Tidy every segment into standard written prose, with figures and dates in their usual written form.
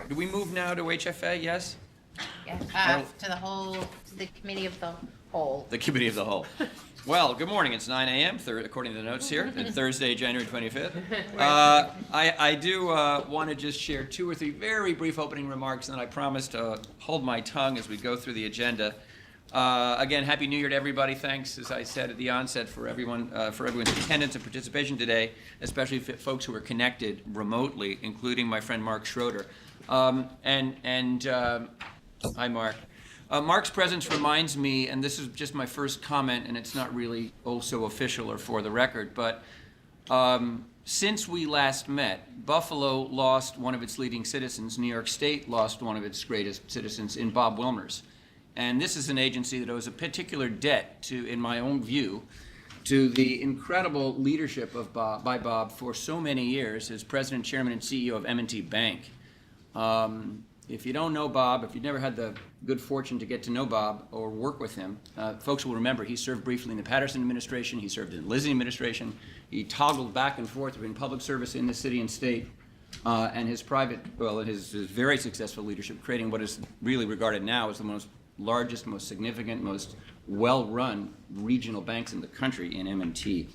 Do we move now to HFA? Yes? Yeah, to the committee of the whole. The committee of the whole. Well, good morning. It's 9 a.m., according to the notes here. It's Thursday, January 25th. I do want to just share 2 or 3 very brief opening remarks, and then I promise to hold my tongue as we go through the agenda. Again, Happy New Year to everybody. Thanks, as I said at the onset, for everyone's attendance and participation today, especially folks who are connected remotely, including my friend Mark Schroeder. Hi, Mark. Mark's presence reminds me, and this is just my first comment, and it's not really so official or for the record, but since we last met, Buffalo lost one of its leading citizens. New York State lost one of its greatest citizens in Bob Wilmers. And this is an agency that owes a particular debt to, in my own view, to the incredible leadership by Bob for so many years as president, chairman, and CEO of M&T Bank. If you don't know Bob, if you've never had the good fortune to get to know Bob or work with him, folks will remember he served briefly in the Patterson administration, he served in the Lizzie administration, he toggled back and forth between public service in the city and state, and his very successful leadership, creating what is really regarded now as the most largest, most significant, most well-run regional banks in the country in M&T.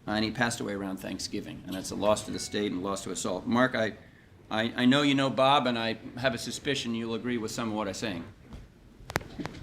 And he passed away around Thanksgiving, and that's a loss to the state and a loss to us all. Mark, I know you know Bob, and I have a suspicion you'll agree with some of what I'm saying.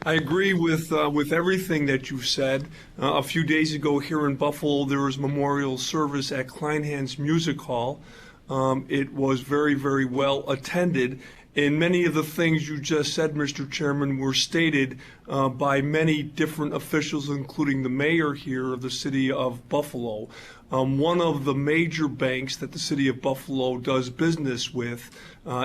I agree with everything that you've said. A few days ago here in Buffalo, there was memorial service at Kleinhans Music Hall. It was very, very well attended. And many of the things you just said, Mr. Chairman, were stated by many different officials, including the mayor here of the city of Buffalo. One of the major banks that the city of Buffalo does business with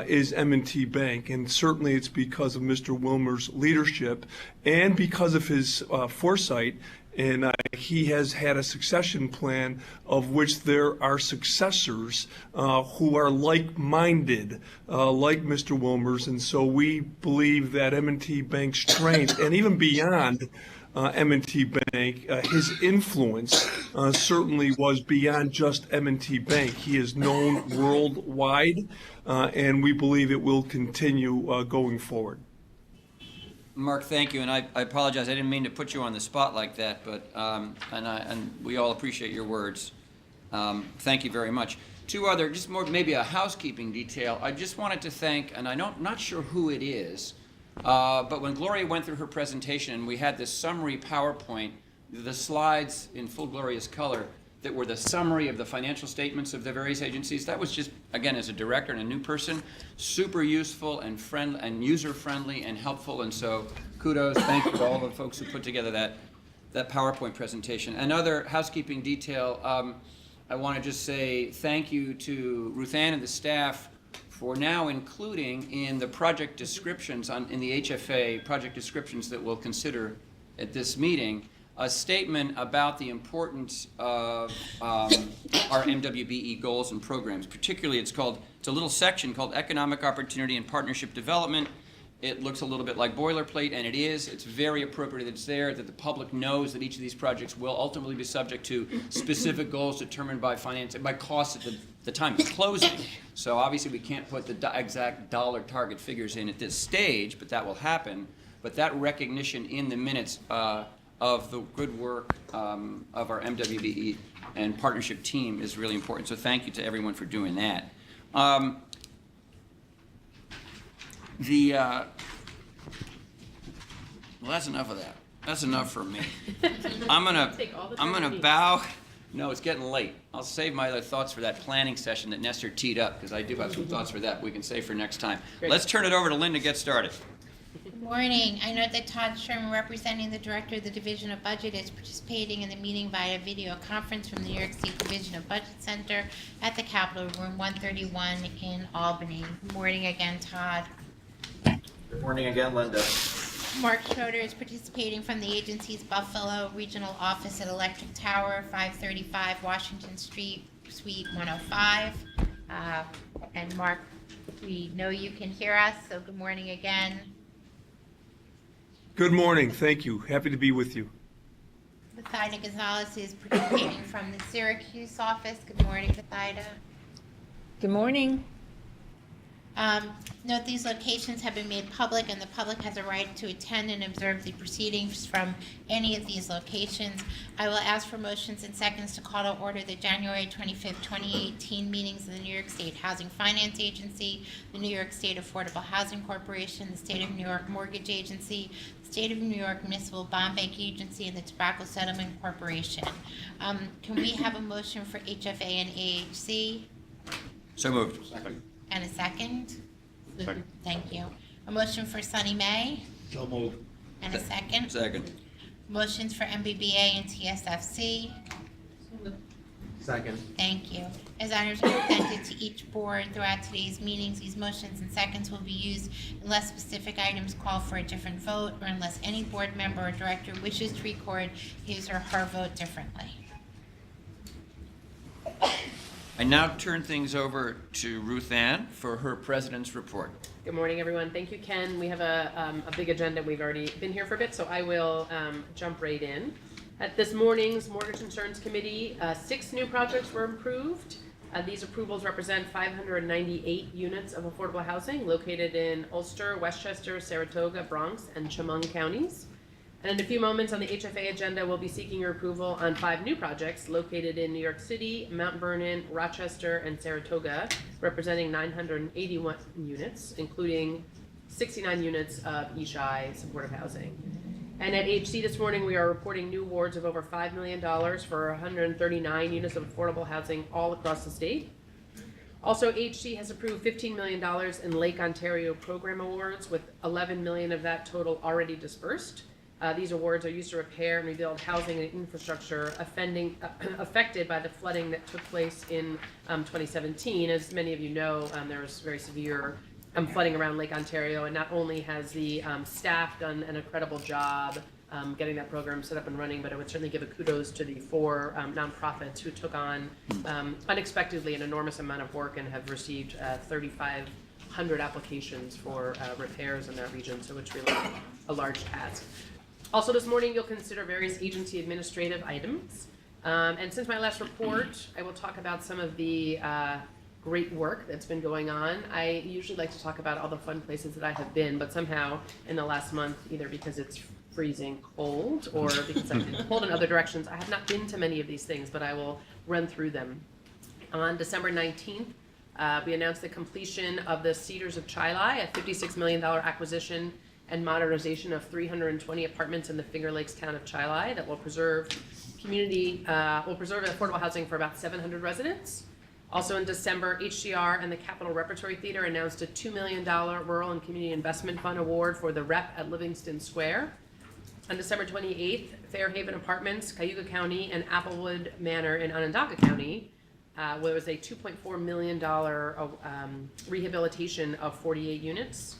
is M&T Bank, and certainly it's because of Mr. Wilmer's leadership and because of his foresight. And he has had a succession plan of which there are successors who are like-minded, like Mr. Wilmer's. And so we believe that M&T Bank's strength, and even beyond M&T Bank, his influence certainly was beyond just M&T Bank. He is known worldwide, and we believe it will continue going forward. Mark, thank you, and I apologize. I didn't mean to put you on the spot like that, but and we all appreciate your words. Thank you very much. 2 other, just more maybe a housekeeping detail. I just wanted to thank, and I'm not sure who it is, but when Gloria went through her presentation, and we had this summary PowerPoint, the slides in full glorious color that were the summary of the financial statements of the various agencies. That was just, again, as a director and a new person, super useful and friendly and user-friendly and helpful. And so kudos, thank you to all the folks who put together that PowerPoint presentation. Another housekeeping detail, I want to just say thank you to Ruth Ann and the staff for now including in the project descriptions, in the HFA project descriptions that we'll consider at this meeting, a statement about the importance of our MWBE goals and programs. Particularly, it's a little section called Economic Opportunity and Partnership Development. It looks a little bit like boilerplate, and it is. It's very appropriate that it's there, that the public knows that each of these projects will ultimately be subject to specific goals determined by costs at the time of closing. So obviously we can't put the exact dollar target figures in at this stage, but that will happen. But that recognition in the minutes of the good work of our MWBE and partnership team is really important. So thank you to everyone for doing that. Well, that's enough of that. That's enough for me. I'm gonna bow. No, it's getting late. I'll save my other thoughts for that planning session that Nestor teed up, because I do have some thoughts for that we can save for next time. Great. Let's turn it over to Lynn to get started. Good morning. I note that Todd Sherman, representing the Director of the Division of Budget, is participating in the meeting via video conference from the New York State Division of Budget Center at the Capitol Room 131 in Albany. Good morning again, Todd. Good morning again, Linda. Mark Schroeder is participating from the agency's Buffalo Regional Office at Electric Tower, 535 Washington Street, Suite 105. And Mark, we know you can hear us, so good morning again. Good morning. Thank you. Happy to be with you. Bethaida Gonzalez is participating from the Syracuse office. Good morning, Bethaida. Good morning. Note these locations have been made public and the public has a right to attend and observe the proceedings from any of these locations. I will ask for motions and seconds to call to order the January 25th, 2018 meetings of the New York State Housing Finance Agency, the New York State Affordable Housing Corporation, the State of New York Mortgage Agency, the State of New York Municipal Bond Bank Agency, and the Tobacco Settlement Corporation. Can we have a motion for HFA and AHC? So moved. And a second? Second. Thank you. A motion for Sunny May? So moved. And a second? Second. Motions for MBBA and TSFC? Second. Thank you. As items are presented to each board throughout today's meetings, these motions and seconds will be used unless specific items call for a different vote or unless any board member or director wishes to record his or her vote differently. I now turn things over to Ruth Ann for her president's report. Good morning, everyone. Thank you, Ken. We have a big agenda. We've already been here for a bit, so I will jump right in. At this morning's Mortgage Insurance Committee, 6 new projects were approved. These approvals represent 598 units of affordable housing located in Ulster, Westchester, Saratoga, Bronx, and Chemung counties. And in a few moments on the HFA agenda, we'll be seeking your approval on 5 new projects located in New York City, Mount Vernon, Rochester, and Saratoga, representing 981 units, including 69 units of ESHI supportive housing. And at HC this morning, we are reporting new awards of over $5 million for 139 units of affordable housing all across the state. Also, HC has approved $15 million in Lake Ontario program awards, with $11 million of that total already dispersed. These awards are used to repair and rebuild housing and infrastructure affected by the flooding that took place in 2017. As many of you know, there was very severe flooding around Lake Ontario, and not only has the staff done an incredible job getting that program set up and running, but I would certainly give a kudos to the 4 nonprofits who took on unexpectedly an enormous amount of work and have received 3,500 applications for repairs in that region, so it's really a large task. Also this morning, you'll consider various agency administrative items. And since my last report, I will talk about some of the great work that's been going on. I usually like to talk about all the fun places that I have been, but somehow in the last month, either because it's freezing cold or because I've been pulled in other directions, I have not been to many of these things, but I will run through them. On December 19th, we announced the completion of the Cedars of Chilai, a $56 million acquisition and modernization of 320 apartments in the Finger Lakes town of Chilai that will preserve affordable housing for about 700 residents. Also in December, HCR and the Capitol Repertory Theater announced a $2 million Rural and Community Investment Fund award for the Rep at Livingston Square. On December 28th, Fairhaven Apartments, Cayuga County, and Applewood Manor in Onondaga County, where there was a $2.4 million rehabilitation of 48 units.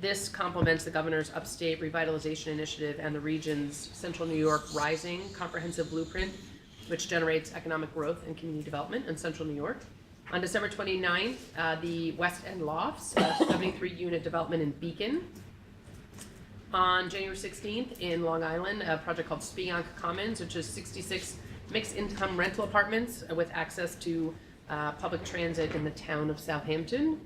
This complements the governor's Upstate Revitalization Initiative and the region's Central New York Rising Comprehensive Blueprint, which generates economic growth and community development in Central New York. On December 29th, the West End Lofts, a 73-unit development in Beacon. On January 16th, in Long Island, a project called Spionk Commons, which is 66 mixed-income rental apartments with access to public transit in the town of Southampton.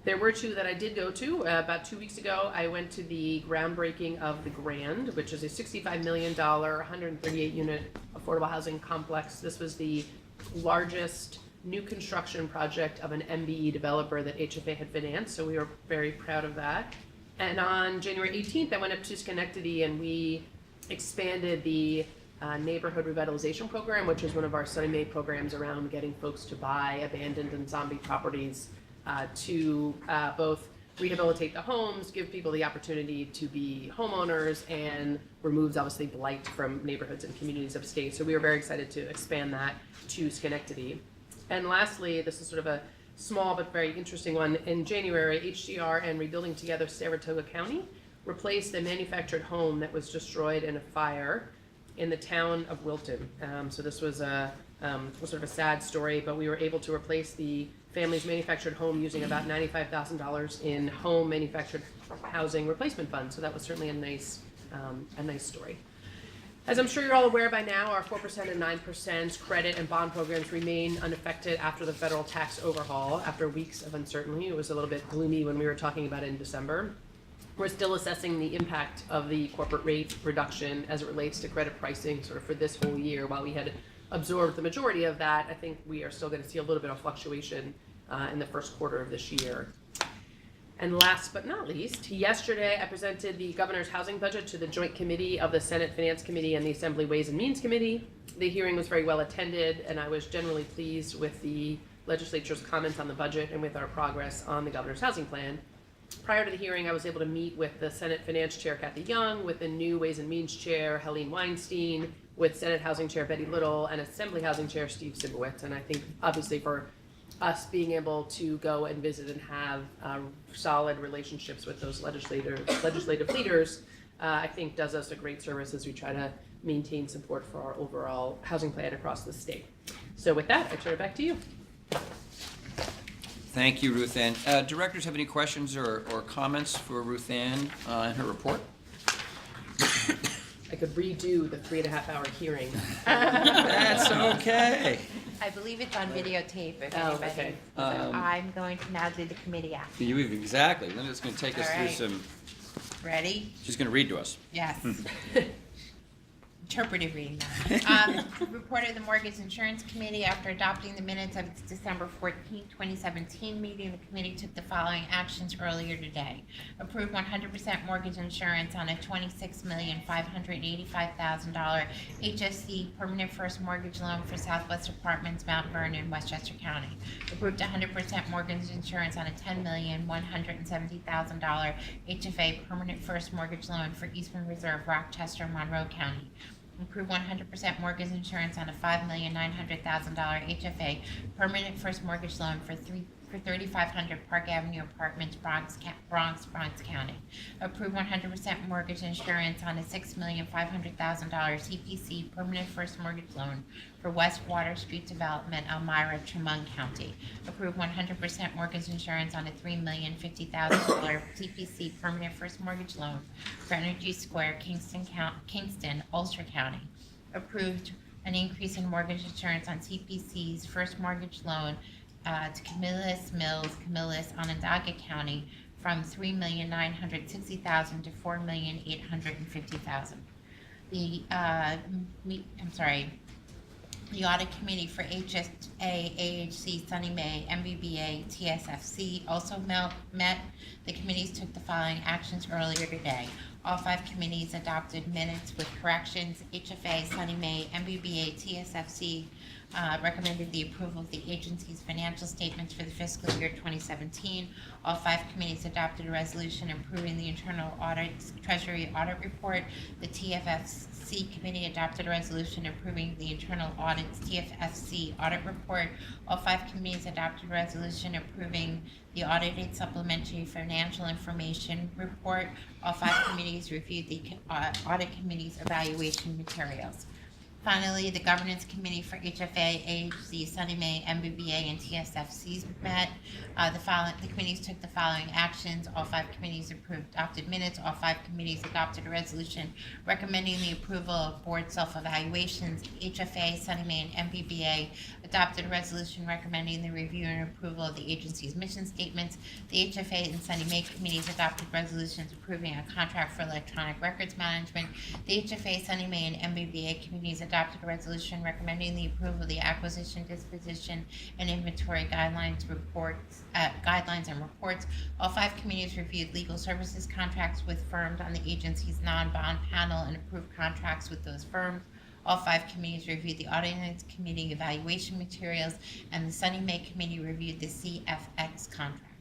There were 2 that I did go to. About 2 weeks ago, I went to the groundbreaking of the Grand, which is a $65 million, 138-unit affordable housing complex. This was the largest new construction project of an MBE developer that HFA had financed, so we were very proud of that. And on January 18th, I went up to Schenectady and we expanded the neighborhood revitalization program, which is one of our Sunny May programs around getting folks to buy abandoned and zombie properties to both rehabilitate the homes, give people the opportunity to be homeowners, and removes obviously blight from neighborhoods and communities upstate. So we were very excited to expand that to Schenectady. And lastly, this is sort of a small but very interesting one. In January, HCR and Rebuilding Together Saratoga County replaced a manufactured home that was destroyed in a fire in the town of Wilton. So this was sort of a sad story, but we were able to replace the family's manufactured home using about $95,000 in home manufactured housing replacement funds. So that was certainly a nice story. As I'm sure you're all aware by now, our 4% and 9% credit and bond programs remain unaffected after the federal tax overhaul. After weeks of uncertainty, it was a little bit gloomy when we were talking about it in December. We're still assessing the impact of the corporate rate reduction as it relates to credit pricing sort of for this whole year. While we had absorbed the majority of that, I think we are still going to see a little bit of fluctuation in the first quarter of this year. And last but not least, yesterday I presented the governor's housing budget to the Joint Committee of the Senate Finance Committee and the Assembly Ways and Means Committee. The hearing was very well attended, and I was generally pleased with the legislature's comments on the budget and with our progress on the governor's housing plan. Prior to the hearing, I was able to meet with the Senate Finance Chair Kathy Young, with the new Ways and Means Chair Helene Weinstein, with Senate Housing Chair Betty Little, and Assembly Housing Chair Steve Sibowitz. And I think obviously for us being able to go and visit and have solid relationships with those legislative leaders, I think does us a great service as we try to maintain support for our overall housing plan across the state. So with that, I turn it back to you. Thank you, Ruth Ann. Directors have any questions or comments for Ruth Ann in her report? I could redo the 3.5-hour hearing. That's okay. I believe it's on videotape if Oh, anybody. okay. So I'm going to now do the committee action. You exactly. Linda's going to take us All through right. some. Ready? She's going to read to us. Yes. Interpretive reading now. Report of the Mortgage Insurance Committee. After adopting the minutes of its December 14, 2017 meeting, the committee took the following actions earlier today. Approved 100% mortgage insurance on a $26,585,000 HSC permanent first mortgage loan for Southwest Apartments, Mount Vernon, Westchester County. Approved 100% mortgage insurance on a $10,170,000 HFA permanent first mortgage loan for Eastern Reserve, Rochester, Monroe County. Approved 100% mortgage insurance on a $5,900,000 HFA permanent first mortgage loan for 3,500 Park Avenue Apartments, Bronx County. Approved 100% mortgage insurance on a $6,500,000 CPC permanent first mortgage loan for West Water Street Development, Elmira, Tremont County. Approved 100% mortgage insurance on a $3,050,000 CPC permanent first mortgage loan for Energy Square, Kingston, Ulster County. Approved an increase in mortgage insurance on CPC's first mortgage loan to Camillus Mills, Onondaga County, from $3,960,000 to $4,850,000. The audit committee for HSA, AHC, Sunny May, MBBA, TSFC also met. The committees took the following actions earlier today. All 5 committees adopted minutes with corrections. HFA, Sunny May, MBBA, TSFC recommended the approval of the agency's financial statements for the fiscal year 2017. All 5 committees adopted a resolution approving the internal audit, treasury audit report. The TFFC committee adopted a resolution approving the internal audit's TFFC audit report. All 5 committees adopted a resolution approving the audited supplementary financial information report. All 5 committees reviewed the audit committee's evaluation materials. Finally, the Governance Committee for HFA, AHC, Sunny May, MBBA, and TSFCs met. The committees took the following actions. All 5 committees adopted minutes. All 5 committees adopted a resolution recommending the approval of board self-evaluations. HFA, Sunny May, and MBBA adopted a resolution recommending the review and approval of the agency's mission statements. The HFA and Sunny May committees adopted resolutions approving a contract for electronic records management. The HFA, Sunny May, and MBBA committees adopted a resolution recommending the approval of the acquisition, disposition, and inventory guidelines and reports. All 5 committees reviewed legal services contracts with firms on the agency's non-bond panel and approved contracts with those firms. All 5 committees reviewed the Audit Committee evaluation materials, and the Sunny May Committee reviewed the CFX contract.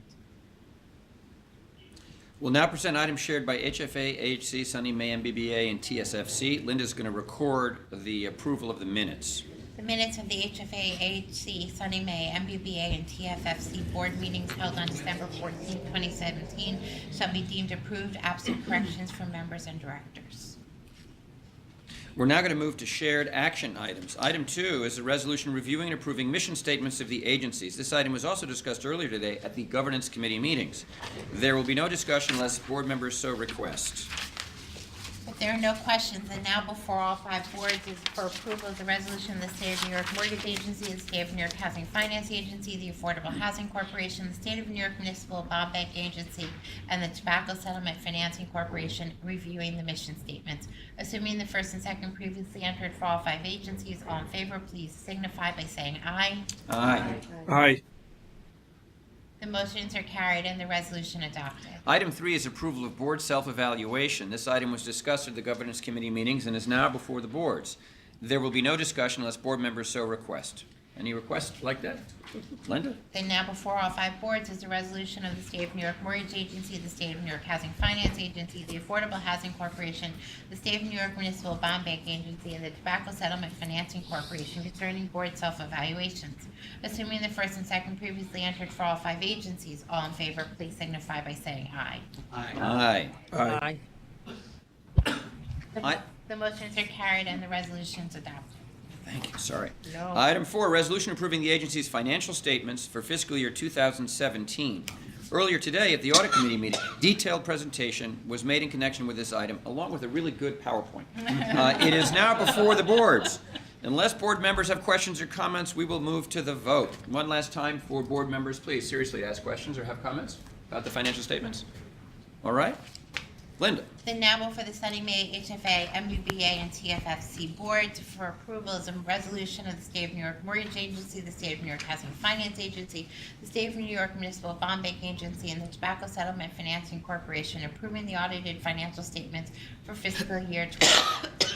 We'll now present items shared by HFA, AHC, Sunny May, MBBA, and TSFC. Linda's going to record the approval of the minutes. The minutes of the HFA, AHC, Sunny May, MBBA, and TFFC board meetings held on December 14, 2017 shall be deemed approved, absent corrections from members and directors. We're now going to move to shared action items. Item 2 is a resolution reviewing and approving mission statements of the agencies. This item was also discussed earlier today at the Governance Committee meetings. There will be no discussion unless board members so request. The If there are no questions, then now before all five boards is for approval of the resolution of the State of New York Mortgage Agency, the State of New York Housing Finance Agency, the Affordable Housing Corporation, the State of New York Municipal Bond Bank Agency, and the Tobacco Settlement Financing Corporation reviewing the mission statements. Assuming the first and second previously entered for all five agencies, all in favor, please signify by saying aye. Aye. Aye. The motions are carried and the resolution adopted. Item 3 is approval of board self-evaluation. This item was discussed at the governance committee meetings and is now before the boards. There will be no discussion unless board members so request. Any requests like that? Linda? Then now before all five boards is a resolution of the State of New York Mortgage Agency, the State of New York Housing Finance Agency, the Affordable Housing Corporation, the State of New York Municipal Bond Bank Agency, and the Tobacco Settlement Financing Corporation concerning board self-evaluations. Assuming the first and second previously entered for all five agencies, all in favor, please signify by saying aye. Aye. Aye. Aye. The motions are carried and the resolutions adopted. Thank you, sorry. No. Item 4, resolution approving the agency's financial statements for fiscal year 2017. Earlier today, at the audit committee meeting, detailed presentation was made in connection with this item, along with a really good PowerPoint. It is now before the boards. Unless board members have questions or comments, we will move to the vote. One last time for board members, please, seriously, ask questions or have comments about the financial statements. All right? Linda? Then now for the Sunny May HFA, MBBA, and TFFC boards for approval is a resolution of the State of New York Mortgage Agency, the State of New York Housing Finance Agency, the State of New York Municipal Bond Bank Agency, and the Tobacco Settlement Financing Corporation approving the audited financial statements for fiscal year 20.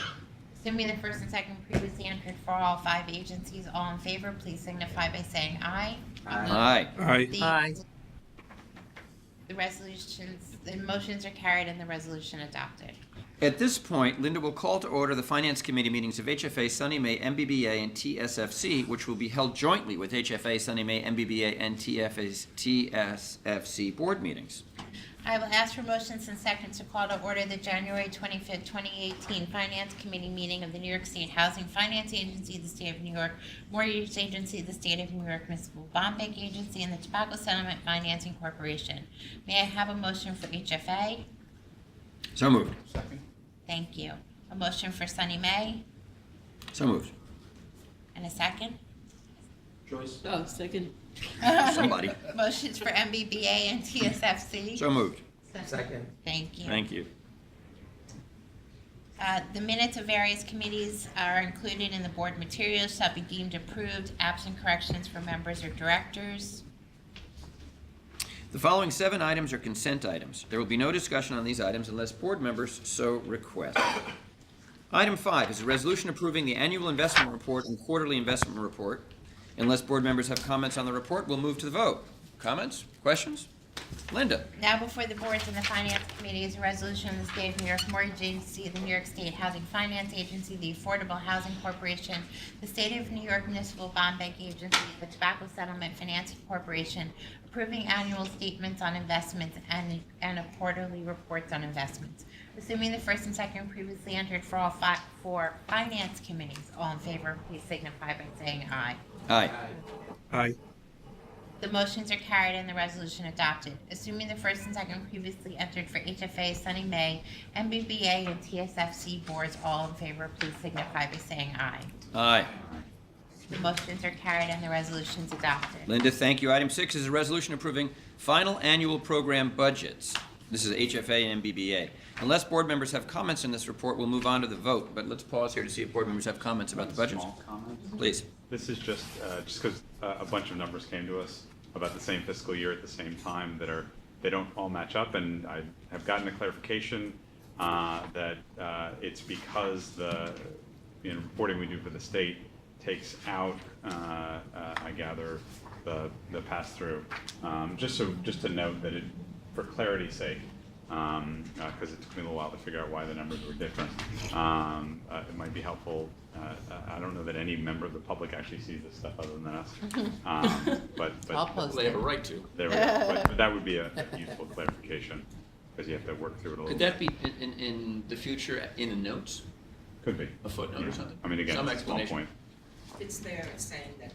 Assuming the first and second previously entered for all five agencies, all in favor, please signify by saying aye. Aye. Aye. The- The resolutions, the motions are carried and the resolution adopted. At this point, Linda will call to order the Finance Committee meetings of HFA, Sunny May, MBBA, and TSFC, which will be held jointly with HFA, Sunny May, MBBA, and TSFC board meetings. I will ask for motions and seconds to call to order the January 25th, 2018 Finance Committee meeting of the New York State Housing Finance Agency, the State of New York Mortgage Agency, the State of New York Municipal Bond Bank Agency, and the Tobacco Settlement Financing Corporation. May I have a motion for HFA? So moved. Thank you. A motion for Sunny May, So moved. and a second? Joyce? Oh, second. Somebody. Motions for MBBA and TSFC? So moved. Second. Thank you. Thank you. The minutes of various committees are included in the board materials, shall be deemed approved, absent corrections for members or directors. The following 7 items are consent items. There will be no discussion on these items unless board members so request. Item 5 is a resolution approving the annual investment report and quarterly investment report. Unless board members have comments on the report, we'll move to the vote. Comments? Questions? Linda? Now before the boards and the finance committee is a resolution of the State of New York Mortgage Agency, the New York State Housing Finance Agency, the Affordable Housing Corporation, the State of New York Municipal Bond Bank Agency, the Tobacco Settlement Financing Corporation, approving annual statements on investments and quarterly reports on investments. Assuming the first and second previously entered for all for finance committees, all in favor, please signify by saying aye. Aye. Aye. The motions are carried and the resolution adopted. Assuming the first and second previously entered for HFA, Sunny May, MBBA, and TSFC boards, all in favor, please signify by saying aye. Aye. The motions are carried and the resolution's adopted. Linda, thank you. Item 6 is a resolution approving final annual program budgets. This is HFA and MBBA. Unless board members have comments on this report, we'll move on to the vote. But let's pause here to see if board members have comments about the budgets. Small comment. Please. This is just because a bunch of numbers came to us about the same fiscal year at the same time they don't all match up, and I have gotten a clarification that it's because the reporting we do for the state takes out, I gather, the pass through. Just to note that for clarity's sake, because it took me a little while to figure out why the numbers were different. It might be helpful. I don't know that any member of the public actually sees this stuff other than us. But I'll post They have a it. right to. there we go. But that would be a useful clarification because you have to work through it a little Could bit. that be in the future in the notes, Could be. a footnote or something? I mean, again, Some it's a small explanation. point. It's there saying that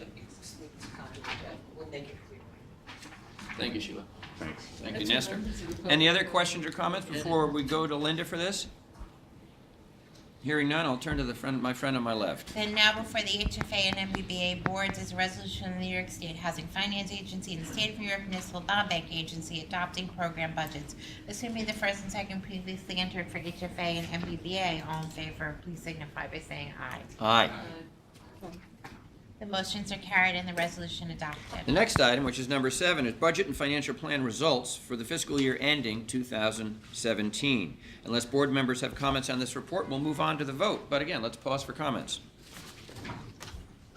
it excludes conduct that will make it clear. Thank you, Sheila. Thanks. Thank you, Nestor. Any other questions or comments before we go to Linda for this? Hearing none, I'll turn to my friend on my left. Then now before the HFA and MBBA boards is a resolution of the New York State Housing Finance Agency and the State of New York Municipal Bond Bank Agency adopting program budgets. Assuming the first and second previously entered for HFA and MBBA, all in favor, please signify by saying aye. Aye. The motions are carried and the resolution adopted. The next item, which is number 7, is budget and financial plan results for the fiscal year ending 2017. Unless board members have comments on this report, we'll move on to the vote. But again, let's pause for comments.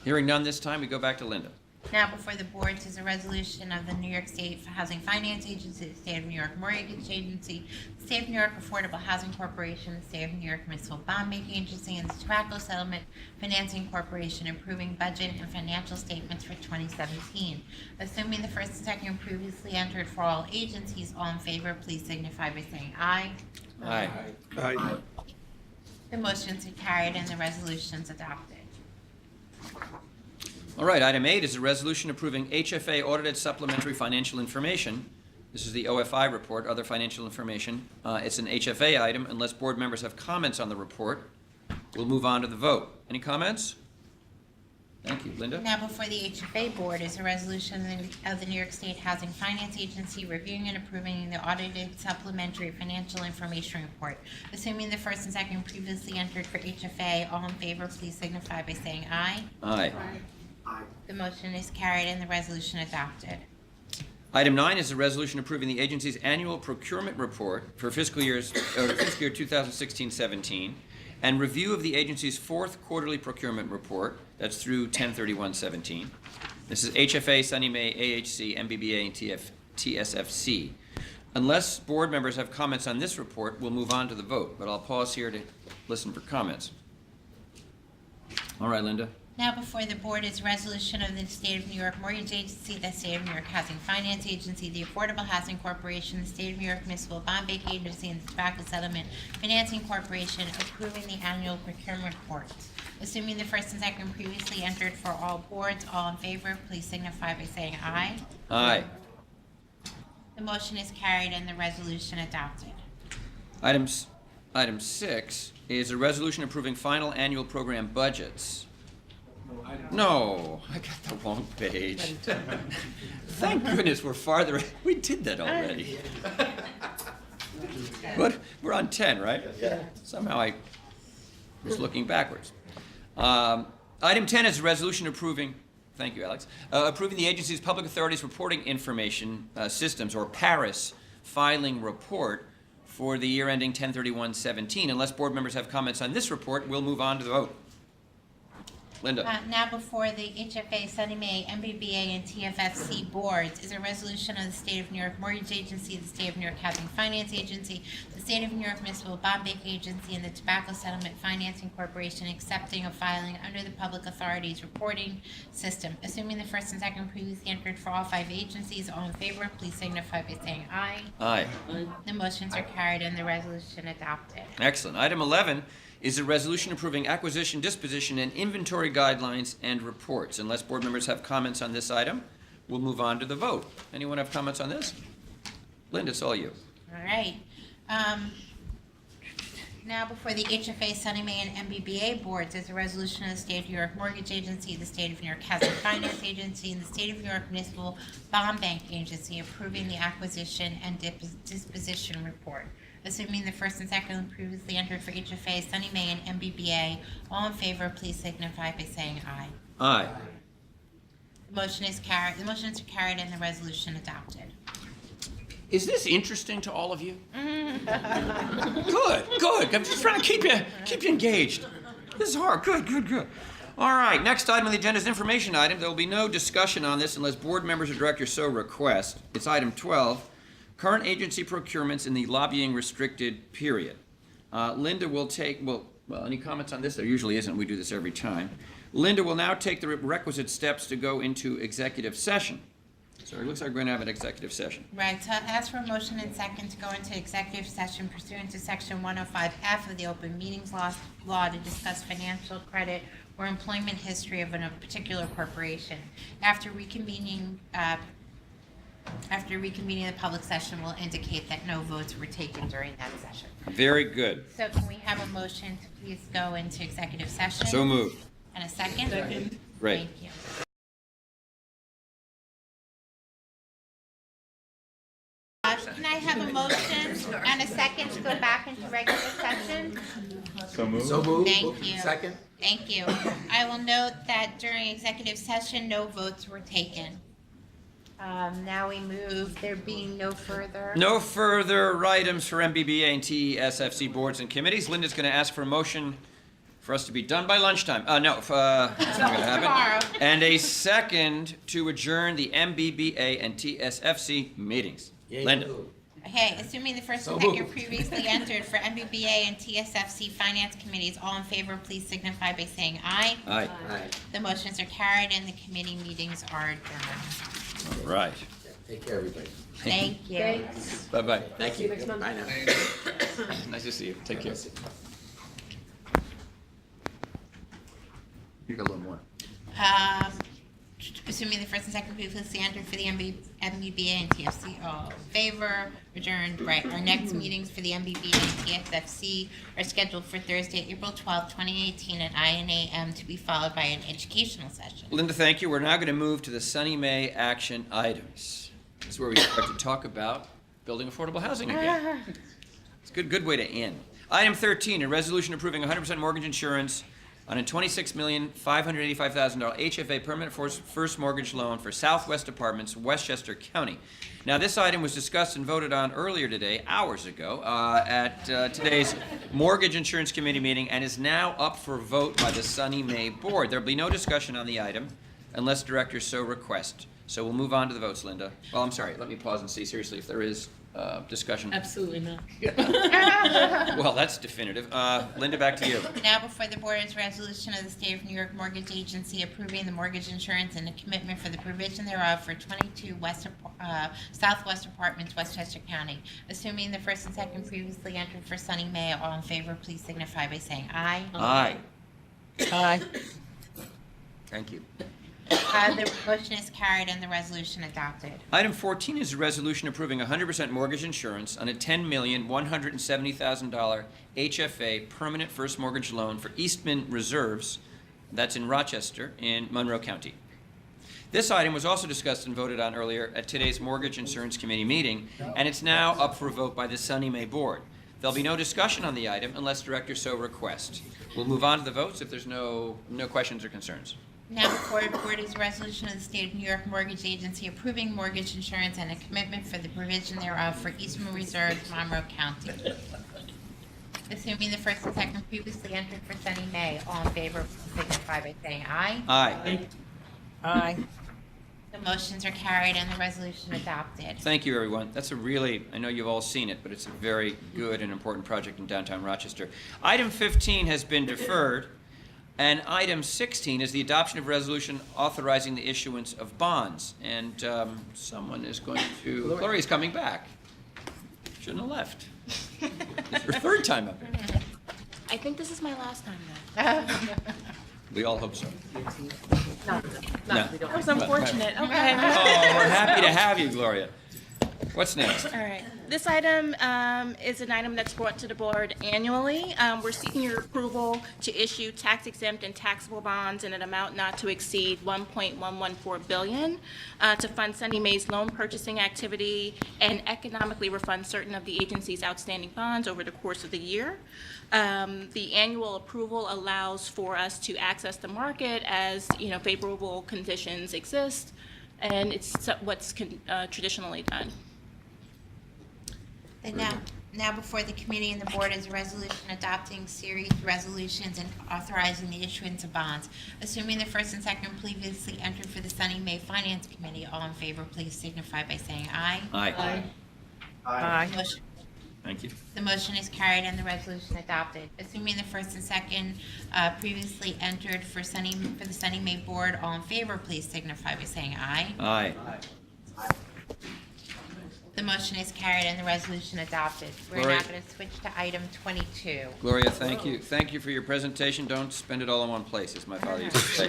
Hearing none this time, we go back to Linda. Now before the boards is a resolution of the New York State Housing Finance Agency, the State of New York Mortgage Agency, the State of New York Affordable Housing Corporation, the State of New York Municipal Bond Bank Agency, and the Tobacco Settlement Financing Corporation approving budget and financial statements for 2017. Assuming the first and second previously entered for all agencies, all in favor, please signify by saying aye. Aye. Aye. The motions are carried and the resolutions adopted. All right, item 8 is a resolution approving HFA audited supplementary financial information. This is the OFI report, other financial information. It's an HFA item. Unless board members have comments on the report, we'll move on to the vote. Any comments? Thank you. Linda? Now before the HFA Board is a resolution of the New York State Housing Finance Agency reviewing and approving the audited supplementary financial information report. Assuming the first and second previously entered for HFA, all in favor, please signify by saying aye. Aye. The motion is carried and the resolution adopted. Item 9 is a resolution approving the agency's annual procurement report for fiscal year 2016-17 and review of the agency's fourth quarterly procurement report. That's through 10/31/17. This is HFA, Sunny May, AHC, MBBA, and TSFC. Unless board members have comments on this report, we'll move on to the vote, but I'll pause here to listen for comments. All right, Linda. Now before the board is a resolution of the State of New York Mortgage Agency, the State of New York Housing Finance Agency, the Affordable Housing Corporation, the State of New York Municipal Bond Bank Agency, and the Tobacco Settlement Financing Corporation approving the annual procurement reports. Assuming the first and second previously entered for all boards, all in favor, please signify by saying aye. Aye. The motion is carried and the resolution adopted. Item 6 is a resolution approving final annual program budgets. No, I got the wrong page. Thank goodness we're farther. We did that already. What? We're on 10, right? Yeah. Somehow I was looking backwards. Item 10 is a resolution approving, thank you, Alex, approving the agency's Public Authorities Reporting Information Systems, or PARIS, filing report for the year ending 10/31/17. Unless board members have comments on this report, we'll move on to the vote. Linda. Now before the HFA, Sunny May, MBBA, and TFFC boards is a resolution of the State of New York Mortgage Agency, the State of New York Housing Finance Agency, the State of New York Municipal Bond Bank Agency, and the Tobacco Settlement Financing Corporation accepting a filing under the Public Authorities Reporting System. Assuming the first and second previously entered for all 5 agencies, all in favor, please signify by saying aye. Aye. The motions are carried and the resolution adopted. Excellent. Item 11 is a resolution approving acquisition, disposition, and inventory guidelines and reports. Unless board members have comments on this item, we'll move on to the vote. Anyone have comments on this? Linda, it's all you. All right. Now before the HFA, Sunny May, and MBBA boards is a resolution of the State of New York Mortgage Agency, the State of New York Housing Finance Agency, and the State of New York Municipal Bond Bank Agency approving the acquisition and disposition report. Assuming the first and second previously entered for HFA, Sunny May, and MBBA, all in favor, please signify by saying aye. Aye. The motion is carried. The motions are carried and the resolution adopted. Is this interesting to all of you? Good, good. I'm just trying to keep you engaged. This is hard. Good. All right, next item on the agenda is information item. There will be no discussion on this unless board members or directors so request. It's item 12, current agency procurements in the lobbying restricted period. Linda will take, well, any comments on this? There usually isn't. We do this every time. Linda will now take the requisite steps to go into executive session. So it looks like we're going to have an executive session. Right, so ask for a motion and second to go into executive session pursuant to Section 105F of the Open Meetings Law to discuss financial, credit, or employment history of a particular corporation. After reconvening After reconvening the public session, will indicate that no votes were taken during that session. Very good. So can we have a motion to please go into executive session? So moved. And a second? Second. Great. Thank you. Can I have a motion and a second to go back into regular session? So moved. So moved. Thank you. Second? Thank you. I will note that during executive session, no votes were taken. Now we move, there being no further. No further items for MBBA and TSFC boards and committees. Linda's going to ask for a motion for us to be done by lunchtime. No, it's not going to happen. Tomorrow. And a second to adjourn the MBBA and TSFC meetings. Linda. Okay, assuming the first and So second moved. previously entered for MBBA and TSFC finance committees, all in favor, please signify by saying aye. Aye. Aye. The motions are carried and the committee meetings are adjourned. All right. Take care, everybody. Thank you. Thanks. Bye-bye. Thank See you you. next month. Bye now. Nice to see you. Take care. You got a little more. Assuming the first and second previously entered for the MBBA and TFC, all in favor, adjourned. Right, our next meetings for the MBBA and TFC are scheduled for Thursday, April 12th, 2018 at 9 a.m. to be followed by an educational session. Linda, thank you. We're now going to move to the Sunny May action items. This is where we start to talk about building affordable housing again. It's a good way to end. Item 13, a resolution approving 100% mortgage insurance on a $26,585,000 HFA permanent first mortgage loan for Southwest Apartments, Westchester County. Now, this item was discussed and voted on earlier today, hours ago, at today's Mortgage Insurance Committee meeting, and is now up for vote by the Sunny May Board. There will be no discussion on the item unless directors so request. So we'll move on to the votes, Linda. Well, I'm sorry, let me pause and see seriously if there is discussion. Absolutely not. Well, that's definitive. Linda, back to you. Now before the board is resolution of the State of New York Mortgage Agency approving the mortgage insurance and a commitment for the provision thereof for 22 Southwest Apartments, Westchester County. Assuming the first and second previously entered for Sunny May, all in favor, please signify by saying aye. Aye. Aye. Thank you. The motion is carried and the resolution adopted. Item 14 is a resolution approving 100% mortgage insurance on a $10,170,000 HFA permanent first mortgage loan for Eastman Reserves, that's in Rochester, in Monroe County. This item was also discussed and voted on earlier at today's Mortgage Insurance Committee meeting, and it's now up for vote by the Sunny May Board. There'll be no discussion on the item unless directors so request. We'll move on to the votes if there's no questions or concerns. Now before the board is a resolution of the State of New York Mortgage Agency approving mortgage insurance and a commitment for the provision thereof for Eastman Reserves, Monroe County. Assuming the first and second previously entered for Sunny May, all in favor, signify by saying aye. Aye. Aye. The motions are carried and the resolution adopted. Thank you, everyone. That's a really, I know you've all seen it, but it's a very good and important project in downtown Rochester. Item 15 has been deferred. And item 16 is the adoption of resolution authorizing the issuance of bonds. And someone is going to, Gloria's coming back. Shouldn't have left. It's her third time up here. I think this is my last time though. We all hope so. No. We don't. That was unfortunate. Okay. Oh, we're happy to have you, Gloria. What's next? All right. This item is an item that's brought to the board annually. We're seeking your approval to issue tax-exempt and taxable bonds in an amount not to exceed $1.114 billion to fund Sunny May's loan purchasing activity and economically refund certain of the agency's outstanding bonds over the course of the year. The annual approval allows for us to access the market as favorable conditions exist, and it's what's traditionally done. And now before the committee and the board is a resolution adopting series resolutions and authorizing the issuance of bonds. Assuming the first and second previously entered for the Sunny May Finance Committee, all in favor, please signify by saying aye. Aye. Aye. Thank you. The motion is carried and the resolution adopted. Assuming the first and second previously entered for the Sunny May Board, all in favor, please signify by saying aye. Aye. The motion is carried and the resolution adopted. We're now Gloria. going to switch to item 22. Gloria, thank you. Thank you for your presentation. Don't spend it all in one place, as my father used to say.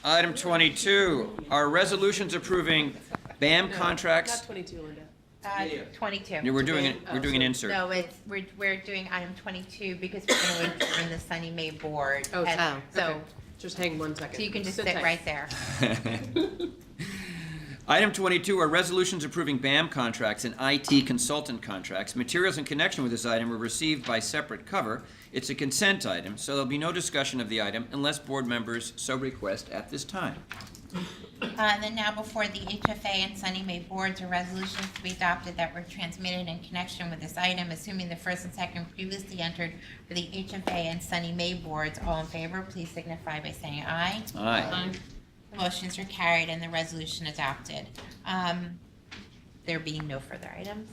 Item 22 are resolutions approving BAM Not contracts. 22, Linda. 22. Yeah, we're doing an insert. No, we're doing item 22 because we're going to adjourn the Sunny May board. Oh, And so, so, just hang 1 second. so you can just Sit sit tight. right there. Item 22 are resolutions approving BAM contracts and IT consultant contracts. Materials in connection with this item were received by separate cover. It's a consent item, so there'll be no discussion of the item unless board members so request at this time. And then now before the HFA and Sunny May boards are resolutions to be adopted that were transmitted in connection with this item, assuming the first and second previously entered for the HFA and Sunny May boards. All in favor, please signify by saying aye. Aye. The motions are carried and the resolution adopted. There being no further items.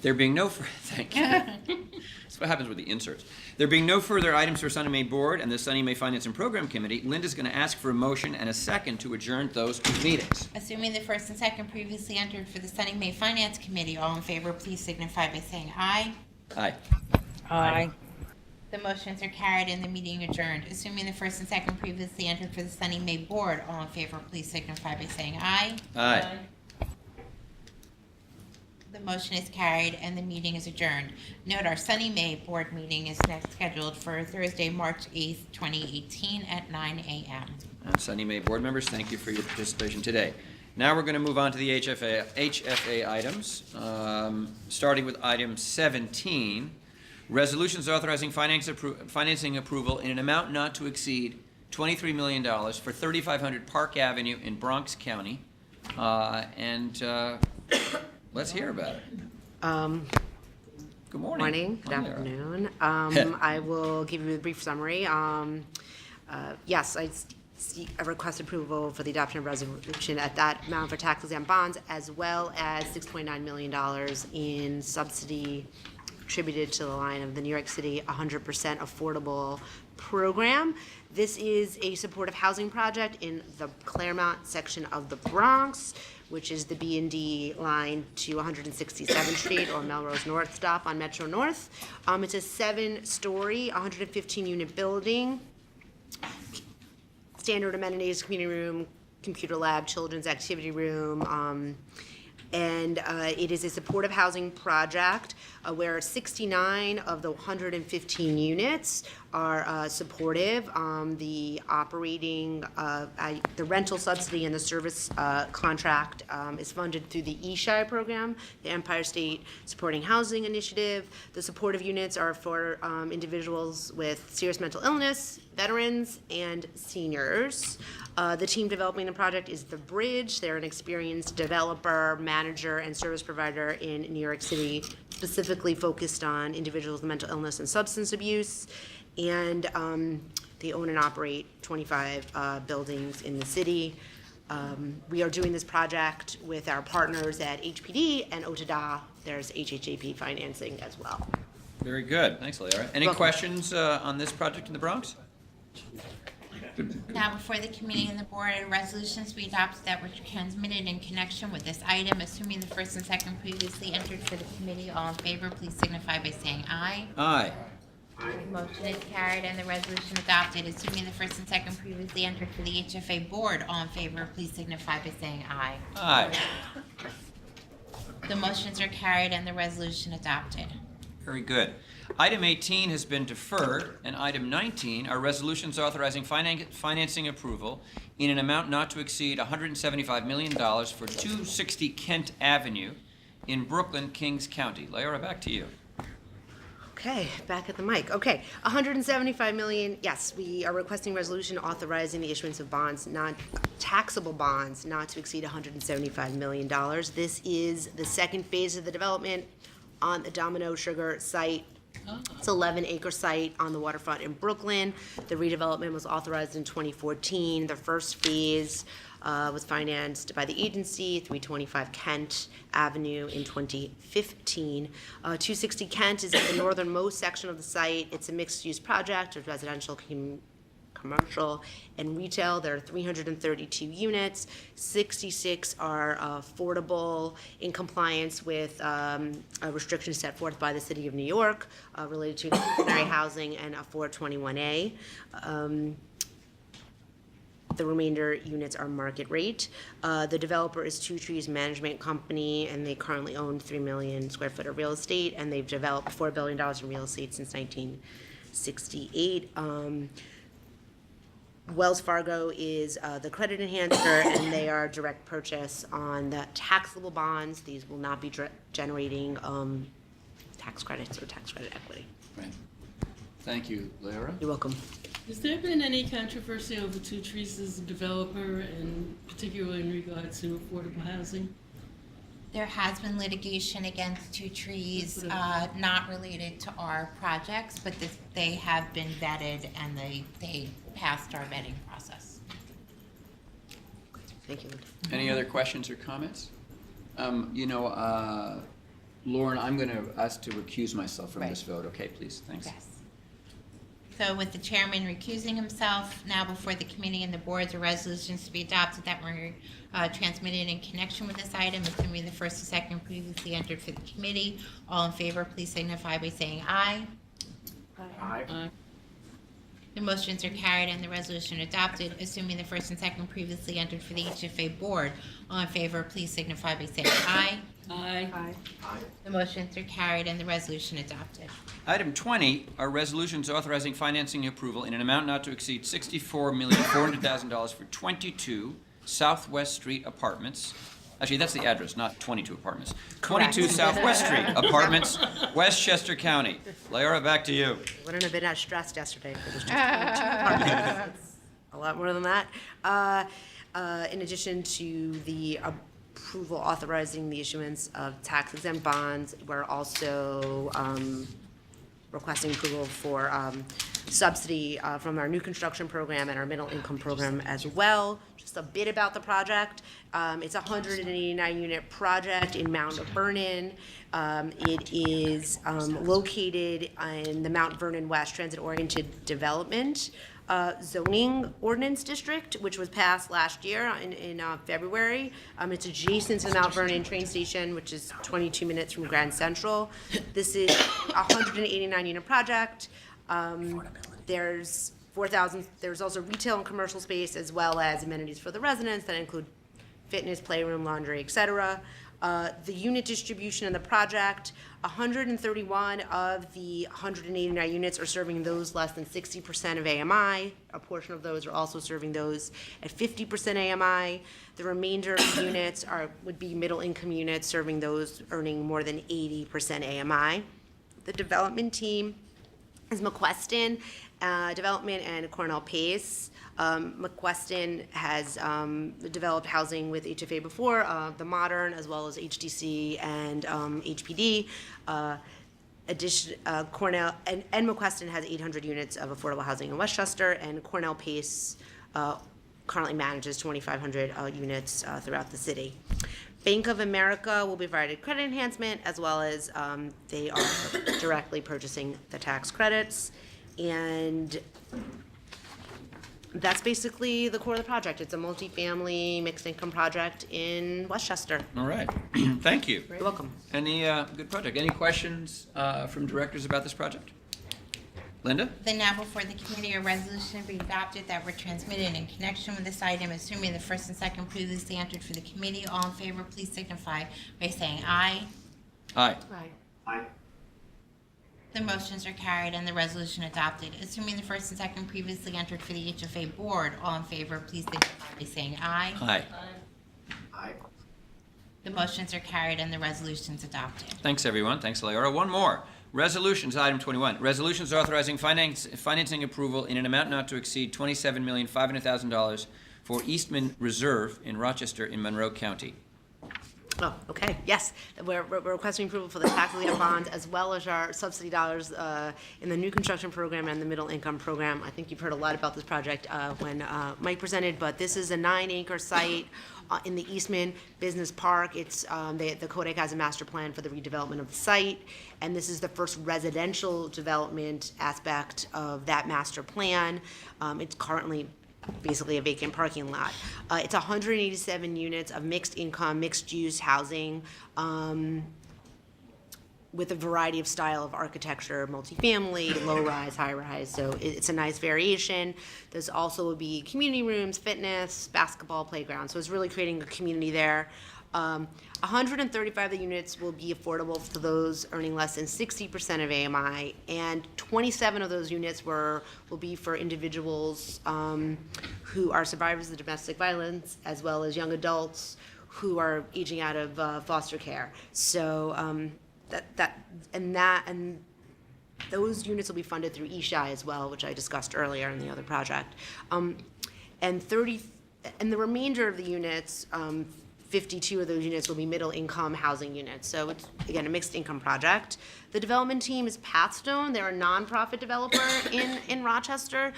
There being no, thank you. That's what happens with the inserts. There being no further items for Sunny May Board and the Sunny May Finance and Program Committee, Linda's going to ask for a motion and a second to adjourn those meetings. Assuming the first and second previously entered for the Sunny May Finance Committee, all in favor, please signify by saying aye. Aye. Aye. The motions are carried and the meeting adjourned. Assuming the first and second previously entered for the Sunny May Board, all in favor, please signify by saying aye. Aye. The motion is carried and the meeting is adjourned. Note our Sunny May Board meeting is next scheduled for Thursday, March 8th, 2018 at 9 a.m. And Sunny May Board members, thank you for your participation today. Now we're going to move on to the HFA items, starting with item 17. Resolutions authorizing financing approval in an amount not to exceed $23 million for 3500 Park Avenue in Bronx County. Let's hear about it. Good morning. Morning, good Hi there. afternoon. I will give you a brief summary. Yes, I request approval for the adoption of resolution at that amount for taxes and bonds, as well as $6.9 million in subsidy attributed to the line of the New York City 100% Affordable Program. This is a supportive housing project in the Claremont section of the Bronx, which is the B&D line to 167th Street or Melrose North stop on Metro North. It's a 7-story, 115-unit building. Standard amenities, community room, computer lab, children's activity room, and it is a supportive housing project where 69 of the 115 units are supportive. The operating, the rental subsidy and the service contract is funded through the ESHI program, the Empire State Supporting Housing Initiative. The supportive units are for individuals with serious mental illness, veterans, and seniors. The team developing the project is The Bridge. They're an experienced developer, manager, and service provider in New York City, specifically focused on individuals with mental illness and substance abuse. And they own and operate 25 buildings in the city. We are doing this project with our partners at HPD and OTDA. There's HHAP financing as well. Very good. Thanks, Leora. Any Welcome. questions on this project in the Bronx? Now before the committee and the board are resolutions to be adopted that were transmitted in connection with this item. Assuming the first and second previously entered for the committee, all in favor, please signify by saying aye. Aye. The motion is carried and the resolution adopted. Assuming the first and second previously entered for the HFA board, all in favor, please signify by saying aye. Aye. The motions are carried and the resolution adopted. Very good. Item 18 has been deferred, and item 19 are resolutions authorizing financing approval in an amount not to exceed $175 million for 260 Kent Avenue in Brooklyn, Kings County. Leora, back to you. Okay, back at the mic. Okay, 175 million, yes, we are requesting resolution authorizing the issuance of bonds, taxable bonds, not to exceed $175 million. This is the second phase of the development on the Domino Sugar site. It's an 11-acre site on the waterfront in Brooklyn. The redevelopment was authorized in 2014. The first phase was financed by the agency, 325 Kent Avenue in 2015. 260 Kent is at the northernmost section of the site. It's a mixed-use project with residential, commercial, and retail. There are 332 units. 66 are affordable in compliance with restrictions set forth by the City of New York related to inclusionary housing and a 421A. The remainder units are market rate. The developer is Two Trees Management Company, and they currently own 3 million square foot of real estate, and they've developed $4 billion in real estate since 1968. Wells Fargo is the credit enhancer, and they are direct purchase on the taxable bonds. These will not be generating tax credits or tax credit equity. Right. Thank you, Lara. You're welcome. Has there been any controversy over Two Trees as a developer, and particularly in regard to affordable housing? There has been litigation against Two Trees, not related to our projects, but they have been vetted and they passed our vetting process. Thank you, Linda. Any other questions or comments? Lauren, I'm going to ask to recuse myself from this vote. Okay, please. Thanks. Yes. So with the chairman recusing himself, now before the committee and the boards are resolutions to be adopted that were transmitted in connection with this item, assuming the first and second previously entered for the committee. All in favor, please signify by saying aye. Aye. The motions are carried and the resolution adopted, assuming the first and second previously entered for the HFA board. All in favor, please signify by saying aye. Aye. The motions are carried and the resolution adopted. Item 20 are resolutions authorizing financing approval in an amount not to exceed $64,400,000 for 22 Southwest Street Apartments. Actually, that's the address, not 22 apartments. 22 Southwest Street Apartments, Westchester County. Lara, back to you. Wouldn't have been as stressed yesterday if it was just 22 apartments. A lot more than that. In addition to the approval authorizing the issuance of tax-exempt bonds, we're also requesting approval for subsidy from our new construction program and our middle income program as well. Just a bit about the project. It's a 189-unit project in Mount Vernon. It is located in the Mount Vernon West Transit-Oriented Development zoning ordinance district, which was passed last year in February. It's adjacent to the Mount Vernon train station, which is 22 minutes from Grand Central. This is a 189-unit project. There's also retail and commercial space, as well as amenities for the residents that include fitness, playroom, laundry, etc. The unit distribution in the project, 131 of the 189 units are serving those less than 60% of AMI. A portion of those are also serving those at 50% AMI. The remainder of the units would be middle income units serving those earning more than 80% AMI. The development team is McQuestion Development and Cornell Pace. McQuestion has developed housing with HFA before, the Modern, as well as HDC and HPD. Cornell and McQuestion has 800 units of affordable housing in Westchester, and Cornell Pace currently manages 2,500 units throughout the city. Bank of America will be provided credit enhancement, as well as they are directly purchasing the tax credits. And that's basically the core of the project. It's a multifamily mixed income project in Westchester. All right. Thank you. You're welcome. Any good project? Any questions from directors about this project? Linda? Then now before the committee, a resolution be adopted that were transmitted in connection with this item, assuming the first and second previously entered for the committee. All in favor, please signify by saying aye. Aye. The motions are carried and the resolution adopted. Assuming the first and second previously entered for the HFA board, all in favor, please signify by saying aye. Aye. The motions are carried and the resolution's adopted. Thanks, everyone. Thanks, Leora. One more. Resolutions, item 21. Resolutions authorizing financing approval in an amount not to exceed $27,500,000 for Eastman Reserve in Rochester in Monroe County. Oh, okay, yes. We're requesting approval for the tax-exempt bonds, as well as our subsidy dollars in the new construction program and the middle income program. I think you've heard a lot about this project when Mike presented, but this is a 9-acre site in the Eastman Business Park. It's the Kodak has a master plan for the redevelopment of the site, and this is the first residential development aspect of that master plan. It's currently basically a vacant parking lot. It's 187 units of mixed income, mixed use housing. with a variety of style of architecture, multifamily, low-rise, high-rise, so it's a nice variation. There's also will be community rooms, fitness, basketball, playground, so it's really creating a community there. 135 of the units will be affordable to those earning less than 60% of AMI, and 27 of those units will be for individuals who are survivors of domestic violence, as well as young adults who are aging out of foster care. So and those units will be funded through eShy as well, which I discussed earlier in the other project. And the remainder of the units, 52 of those units will be middle income housing units. So it's, again, a mixed income project. The development team is Pathstone. They're a nonprofit developer in Rochester.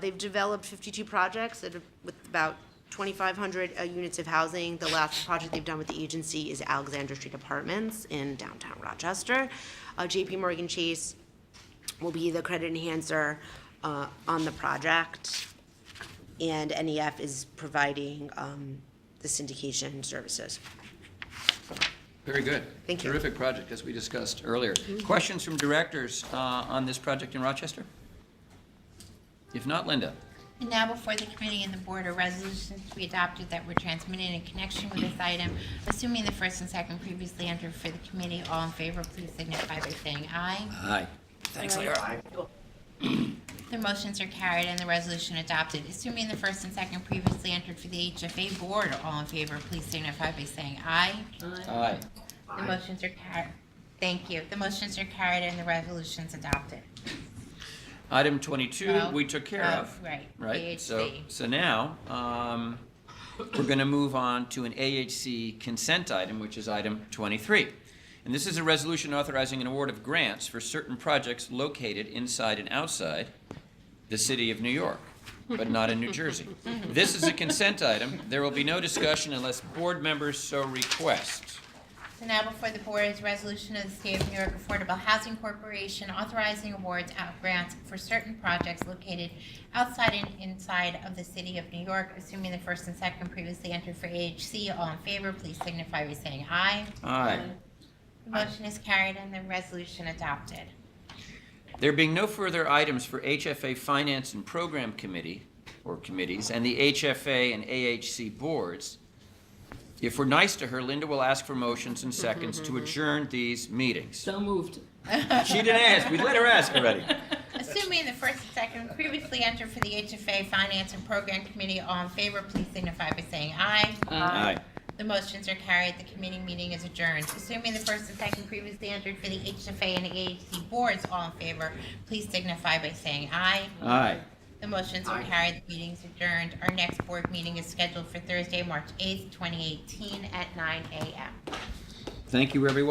They've developed 52 projects with about 2,500 units of housing. The last project they've done with the agency is Alexandra Street Apartments in downtown Rochester. JP Morgan Chase will be the credit enhancer on the project, and NEF is providing the syndication services. Very good. Thank you. Terrific project, as we discussed earlier. Questions from directors on this project in Rochester? If not, Linda. And now before the committee and the board are resolutions to be adopted that were transmitted in connection with this item. Assuming the first and second previously entered for the committee, all in favor, please signify by saying aye. Aye. Thanks, Lara. The motions are carried and the resolution adopted. Assuming the first and second previously entered for the HFA board, all in favor, please signify by saying aye. Aye. The motions are carried. Thank you. The motions are carried and the resolution's adopted. Item 22, No. we took care of. Right. Right? AHC. So now, we're going to move on to an AHC consent item, which is item 23. And this is a resolution authorizing an award of grants for certain projects located inside and outside the city of New York, but not in New Jersey. This is a consent item. There will be no discussion unless board members so request. So now before the board is a resolution of the State of New York Affordable Housing Corporation authorizing awards out grants for certain projects located outside and inside of the city of New York. Assuming the first and second previously entered for AHC, all in favor, please signify by saying aye. Aye. The motion is carried and the resolution adopted. There being no further items for HFA Finance and Program Committee, or committees, and the HFA and AHC boards, if we're nice to her, Linda will ask for motions and seconds to adjourn these meetings. So moved. She didn't ask. We let her ask already. Assuming the first and second previously entered for the HFA Finance and Program Committee, all in favor, please signify by saying aye. Aye. The motions are carried. The committee meeting is adjourned. Assuming the first and second previously entered for the HFA and the AHC boards, all in favor, please signify by saying aye. Aye. The motions are carried. The meeting is adjourned. Our next board meeting is scheduled for Thursday, March 8th, 2018 at 9 a.m. Thank you, everyone.